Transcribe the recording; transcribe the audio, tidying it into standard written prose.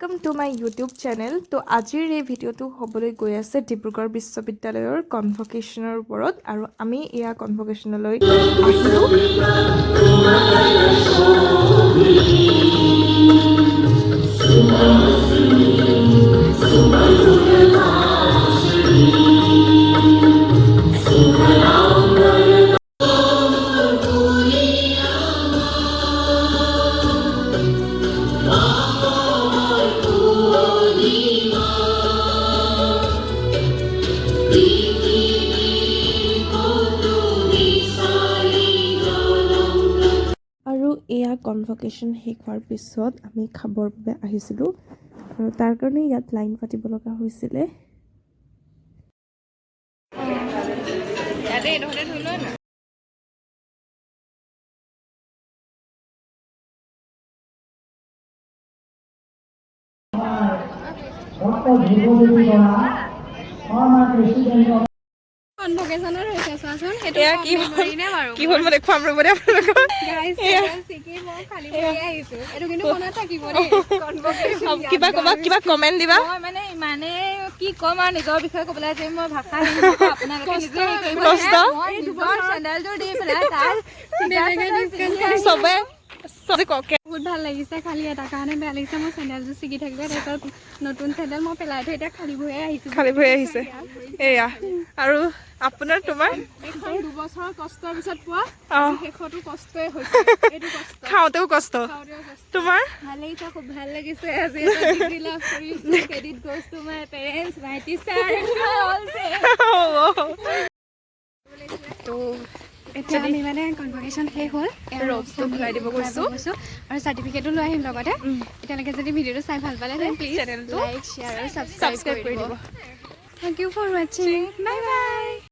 Welcome to my YouTube channel. তো আজিৰ এই ভিডিঅ'টো হ'বলৈ গৈ আছে ডিব্ৰুগড় বিশ্ববিদ্যালয়ৰ কনভকেশ্যনৰ ওপৰত আৰু আমি এয়া কনভকেশ্যনলৈ আহিলোঁ। আৰু এয়া কনভকেশ্যন শেষ হোৱাৰ পিছত আমি খাবৰ বাবে আহিছিলোঁ আৰু তাৰ কাৰণে ইয়াত লাইন পাতিব লগা হৈছিলে। কনভকেশ্যনৰ হৈছে চোৱাচোন সেইটো কি হ'ল মই দেখুৱাম ৰ'ব দে আপোনালোকক। গাইছ চিকি মই খালি বহি আহিছো এইটো কিন্তু মনত থাকিব দেই কনভকেশ্যন কিবা ক'বা কিবা কমেণ্ট দিবা। মই মানে ইমানে কি ক'ম আৰু নিজৰ বিষয়ে ক'বলৈ যে মই ভাষা আপোনালোকে নিজে কষ্ট মই নিজৰ চেণ্ডেলটো দি পেলাই তাৰ চবে কওকে বহুত ভাল লাগিছে। খালি এটা কাৰণে বেয়া লাগিছে মই চেণ্ডেলযোৰ ছিগি থাকিলে তাৰপিছত নতুন চেণ্ডেল মই পেলাই থৈ এতিয়া খালী ভৰিয়ে আহিছোঁ। খালী ভৰি আহিছে এয়া আৰু আপোনাৰ তোমাৰ এখন 2 বছৰৰ কষ্টৰ পিছত পোৱা শেষতো কষ্টই হৈছে এইটো কষ্ট খাওঁতেও কষ্ট তোমাৰ ভাল লাগিছে খুব ভাল লাগিছে আজি এটা ডিগ্ৰী লাভ কৰিছোঁ। Credit goes to my parents my teacher তো এতিয়া আমি মানে কনভকেশ্যন শেষ হ'ল ৰবটো ঘূৰাই দিব গৈছোঁ আৰু চাৰ্টিফিকেটো লৈ আহিম লগতে। এতিয়ালৈকে যদি ভিডিঅ'টো চাই ভাল পালে দেন প্লিজ চেনেলটো লাইক শ্বেয়াৰ আৰু ছাবস্ক্ৰাইব কৰি দিব। থেংক ইউ ফৰ ৱাচিং বাই বাই।